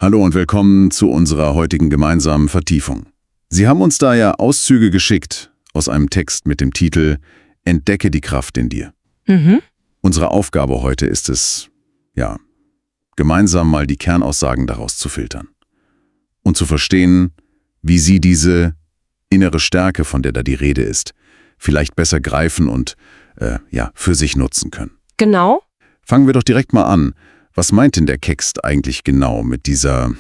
Hallo und willkommen zu unserer heutigen gemeinsamen Vertiefung. Sie haben uns da ja Auszüge geschickt aus einem Text mit dem Titel »Entdecke die Kraft in dir«. Unsere Aufgabe heute ist es, gemeinsam mal die Kernaussagen daraus zu filtern und zu verstehen, wie Sie diese innere Stärke, von der da die Rede ist, vielleicht besser greifen und für sich nutzen können. Genau. Fangen wir doch direkt mal an. Was meint denn der Text eigentlich genau mit dieser,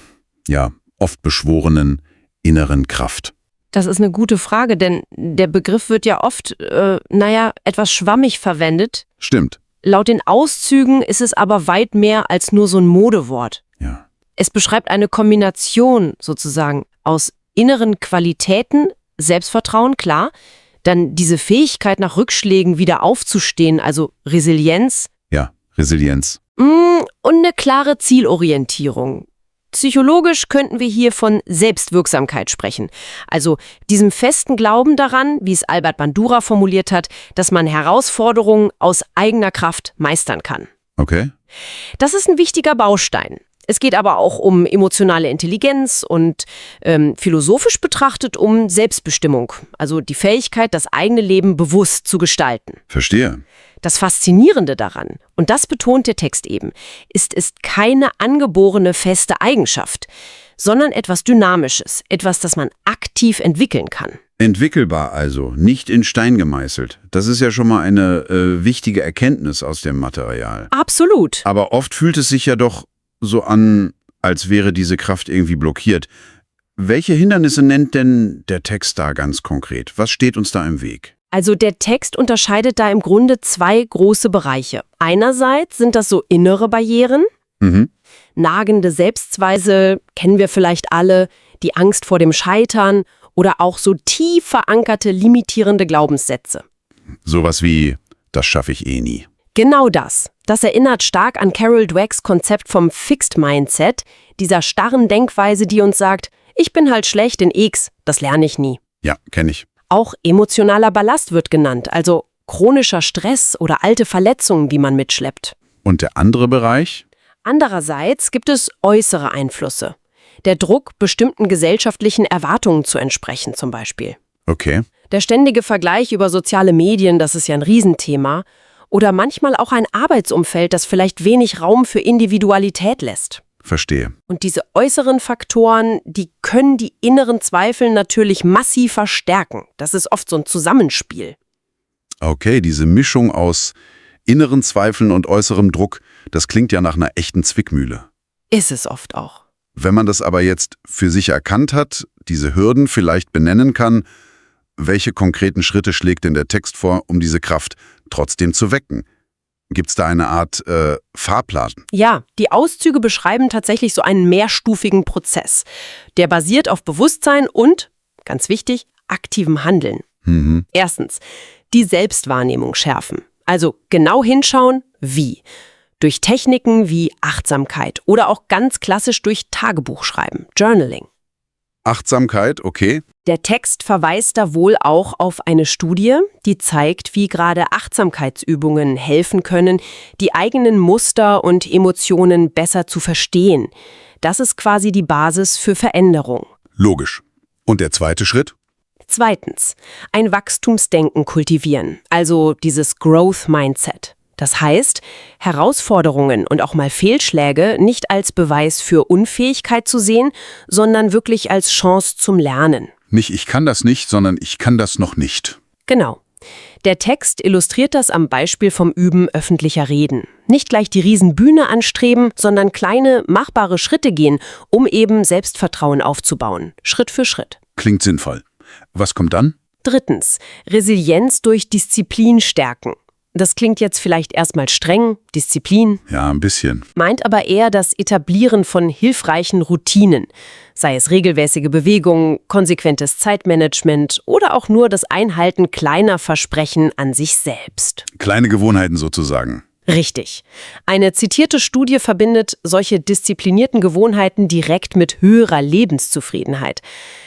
oft beschworenen inneren Kraft? Das ist eine gute Frage, denn der Begriff wird ja oft, etwas schwammig verwendet. Stimmt. Laut den Auszügen ist es aber weit mehr als nur so ein Modewort. Ja. Es beschreibt eine Kombination sozusagen aus inneren Qualitäten, Selbstvertrauen, klar, dann diese Fähigkeit nach Rückschlägen wieder aufzustehen, also Resilienz. Ja, Resilienz. Und eine klare Zielorientierung. Psychologisch könnten wir hier von Selbstwirksamkeit sprechen. Also diesem festen Glauben daran, wie es Albert Bandura formuliert hat, dass man Herausforderungen aus eigener Kraft meistern kann. Okay. Das ist ein wichtiger Baustein. Es geht aber auch um emotionale Intelligenz und philosophisch betrachtet um Selbstbestimmung, also die Fähigkeit, das eigene Leben bewusst zu gestalten. Verstehe. Das Faszinierende daran, und das betont der Text eben, ist keine angeborene feste Eigenschaft, sondern etwas Dynamisches, etwas, das man aktiv entwickeln kann. Entwickelbar also, nicht in Stein gemeißelt. Das ist ja schon mal eine wichtige Erkenntnis aus dem Material. Absolut. Aber oft fühlt es sich ja doch so an, als wäre diese Kraft irgendwie blockiert. Welche Hindernisse nennt denn der Text da ganz konkret? Was steht uns da im Weg? Also der Text unterscheidet da im Grunde zwei große Bereiche. Einerseits sind das so innere Barrieren, nagende Selbstzweifel, kennen wir vielleicht alle, die Angst vor dem Scheitern oder auch so tief verankerte limitierende Glaubenssätze. Sowas wie, das schaffe ich eh nie. Genau das. Das erinnert stark an Carol Dwecks Konzept vom Fixed Mindset, dieser starren Denkweise, die uns sagt, ich bin halt schlecht in X, das lerne ich nie. Ja, kenne ich. Auch emotionaler Ballast wird genannt, also chronischer Stress oder alte Verletzungen, die man mitschleppt. Und der andere Bereich? Andererseits gibt es äußere Einflüsse. Der Druck, bestimmten gesellschaftlichen Erwartungen zu entsprechen zum Beispiel. Okay. Der ständige Vergleich über soziale Medien, das ist ja ein Riesenthema. Oder manchmal auch ein Arbeitsumfeld, das vielleicht wenig Raum für Individualität lässt. Verstehe. Und diese äußeren Faktoren, die können die inneren Zweifel natürlich massiv verstärken. Das ist oft so ein Zusammenspiel. Okay, diese Mischung aus inneren Zweifeln und äußerem Druck, das klingt ja nach einer echten Zwickmühle. Ist es oft auch. Wenn man das aber jetzt für sich erkannt hat, diese Hürden vielleicht benennen kann, welche konkreten Schritte schlägt denn der Text vor, um diese Kraft trotzdem zu wecken? Gibt es da eine Art Fahrplan? Ja, die Auszüge beschreiben tatsächlich so einen mehrstufigen Prozess. Der basiert auf Bewusstsein und, ganz wichtig, aktivem Handeln. Erstens, die Selbstwahrnehmung schärfen. Also genau hinschauen, wie. Durch Techniken wie Achtsamkeit oder auch ganz klassisch durch Tagebuchschreiben, Journaling. Achtsamkeit, okay. Der Text verweist da wohl auch auf eine Studie, die zeigt, wie gerade Achtsamkeitsübungen helfen können, die eigenen Muster und Emotionen besser zu verstehen. Das ist quasi die Basis für Veränderung. Logisch. Und der zweite Schritt? Zweitens, ein Wachstumsdenken kultivieren, also dieses Growth Mindset. Das heißt, Herausforderungen und auch mal Fehlschläge nicht als Beweis für Unfähigkeit zu sehen, sondern wirklich als Chance zum Lernen. Nicht ich kann das nicht, sondern ich kann das noch nicht. Genau. Der Text illustriert das am Beispiel vom Üben öffentlicher Reden. Nicht gleich die Riesenbühne anstreben, sondern kleine, machbare Schritte gehen, um eben Selbstvertrauen aufzubauen. Schritt für Schritt. Klingt sinnvoll. Was kommt dann? Drittens, Resilienz durch Disziplin stärken. Das klingt jetzt vielleicht erstmal streng, Disziplin, Ja, ein bisschen. meint aber eher das Etablieren von hilfreichen Routinen, sei es regelmäßige Bewegung, konsequentes Zeitmanagement oder auch nur das Einhalten kleiner Versprechen an sich selbst. Kleine Gewohnheiten sozusagen. Richtig. Eine zitierte Studie verbindet solche disziplinierten Gewohnheiten direkt mit höherer Lebenszufriedenheit.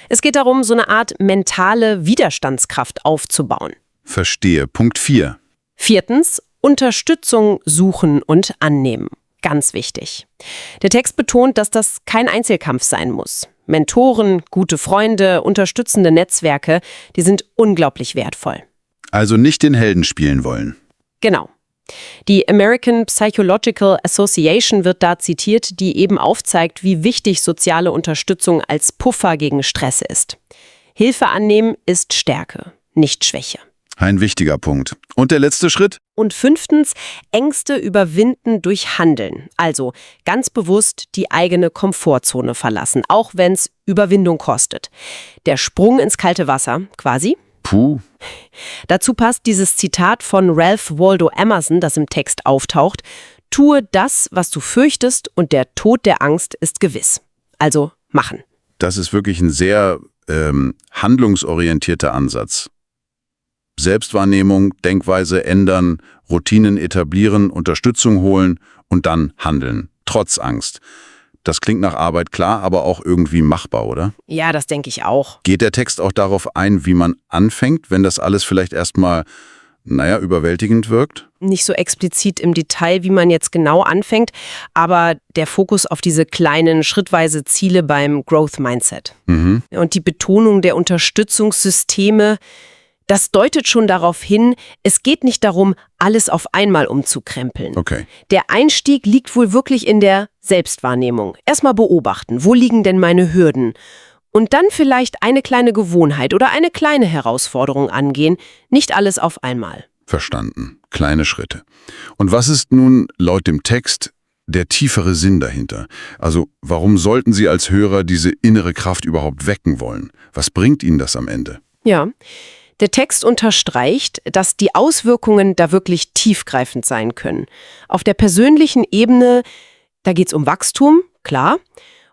Es geht darum, so eine Art mentale Widerstandskraft aufzubauen. Verstehe. Punkt 4. Viertens, Unterstützung suchen und annehmen. ganz wichtig. Der Text betont, dass das kein Einzelkampf sein muss. Mentoren, gute Freunde, unterstützende Netzwerke, die sind unglaublich wertvoll. Also nicht den Helden spielen wollen. Genau. Die American Psychological Association wird da zitiert, die eben aufzeigt, wie wichtig soziale Unterstützung als Puffer gegen Stress ist. Hilfe annehmen ist Stärke, nicht Schwäche. Ein wichtiger Punkt. Und der letzte Schritt? Und 5. Ängste überwinden durch Handeln. Also ganz bewusst die eigene Komfortzone verlassen, auch wenn es Überwindung kostet. Der Sprung ins kalte Wasser, quasi. Puh. Dazu passt dieses Zitat von Ralph Waldo Emerson, das im Text auftaucht. Tue das, was du fürchtest, und der Tod der Angst ist gewiss. Also machen. Das ist wirklich ein sehr handlungsorientierter Ansatz. Selbstwahrnehmung, Denkweise ändern, Routinen etablieren, Unterstützung holen und dann handeln, trotz Angst. Das klingt nach Arbeit, klar, aber auch irgendwie machbar, oder? Ja, das denke ich auch. Geht der Text auch darauf ein, wie man anfängt, wenn das alles vielleicht erstmal, überwältigend wirkt? Nicht so explizit im Detail, wie man jetzt genau anfängt, aber der Fokus auf diese kleinen, schrittweise Ziele beim Growth Mindset. Und die Betonung der Unterstützungssysteme, das deutet schon darauf hin, es geht nicht darum, alles auf einmal umzukrempeln. Okay. Der Einstieg liegt wohl wirklich in der Selbstwahrnehmung. Erstmal beobachten, wo liegen denn meine Hürden? Und dann vielleicht eine kleine Gewohnheit oder eine kleine Herausforderung angehen, nicht alles auf einmal. Verstanden. Kleine Schritte. Und was ist nun laut dem Text der tiefere Sinn dahinter? Also warum sollten Sie als Hörer diese innere Kraft überhaupt wecken wollen? Was bringt Ihnen das am Ende? Ja. Der Text unterstreicht, dass die Auswirkungen da wirklich tiefgreifend sein können. Auf der persönlichen Ebene, da geht es um Wachstum, klar,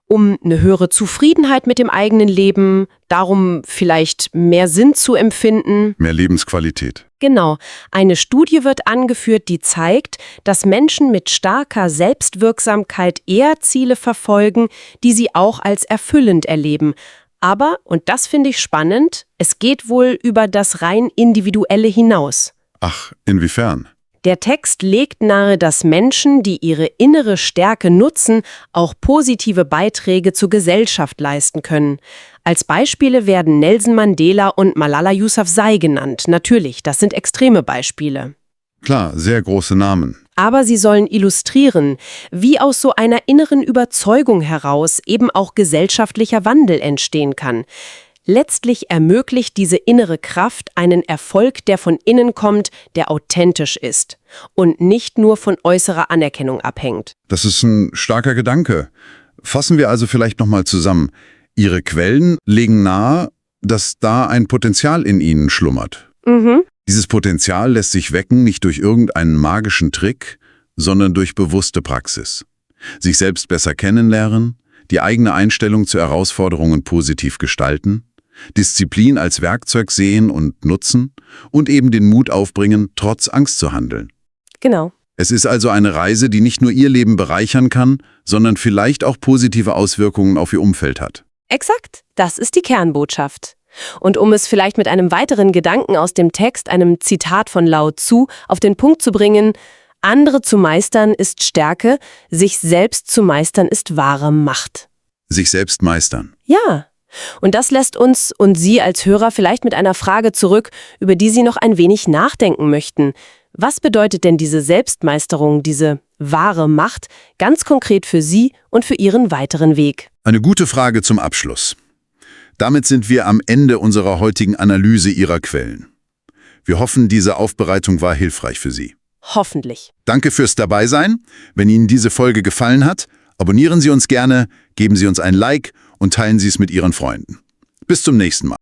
um eine höhere Zufriedenheit mit dem eigenen Leben, darum vielleicht mehr Sinn zu empfinden. Mehr Lebensqualität. Genau. Eine Studie wird angeführt, die zeigt, dass Menschen mit starker Selbstwirksamkeit eher Ziele verfolgen, die sie auch als erfüllend erleben. Aber, und das finde ich spannend, es geht wohl über das rein Individuelle hinaus. Ach, inwiefern? Der Text legt nahe, dass Menschen, die ihre innere Stärke nutzen, auch positive Beiträge zur Gesellschaft leisten können. Als Beispiele werden Nelson Mandela und Malala Yousafzai genannt. Natürlich, das sind extreme Beispiele. Klar, sehr große Namen. Aber sie sollen illustrieren, wie aus so einer inneren Überzeugung heraus eben auch gesellschaftlicher Wandel entstehen kann. Letztlich ermöglicht diese innere Kraft einen Erfolg, der von innen kommt, der authentisch ist und nicht nur von äußerer Anerkennung abhängt. Das ist ein starker Gedanke. Fassen wir also vielleicht nochmal zusammen. Ihre Quellen legen nahe, dass da ein Potenzial in Ihnen schlummert. Dieses Potenzial lässt sich wecken nicht durch irgendeinen magischen Trick, sondern durch bewusste Praxis. Sich selbst besser kennenlernen, die eigene Einstellung zu Herausforderungen positiv gestalten, Disziplin als Werkzeug sehen und nutzen und eben den Mut aufbringen, trotz Angst zu handeln. Genau. Es ist also eine Reise, die nicht nur Ihr Leben bereichern kann, sondern vielleicht auch positive Auswirkungen auf Ihr Umfeld hat. Exakt, das ist die Kernbotschaft. Und um es vielleicht mit einem weiteren Gedanken aus dem Text, einem Zitat von Lao Tzu, auf den Punkt zu bringen: Andere zu meistern ist Stärke, sich selbst zu meistern ist wahre Macht. Sich selbst meistern. Ja, und das lässt uns und Sie als Hörer vielleicht mit einer Frage zurück, über die Sie noch ein wenig nachdenken möchten. Was bedeutet denn diese Selbstmeisterung, diese wahre Macht, ganz konkret für Sie und für Ihren weiteren Weg? Eine gute Frage zum Abschluss. Damit sind wir am Ende unserer heutigen Analyse Ihrer Quellen. Wir hoffen, diese Aufbereitung war hilfreich für Sie. Hoffentlich. Danke fürs Dabeisein. Wenn Ihnen diese Folge gefallen hat, abonnieren Sie uns gerne, geben Sie uns ein Like und teilen Sie es mit Ihren Freunden. Bis zum nächsten Mal.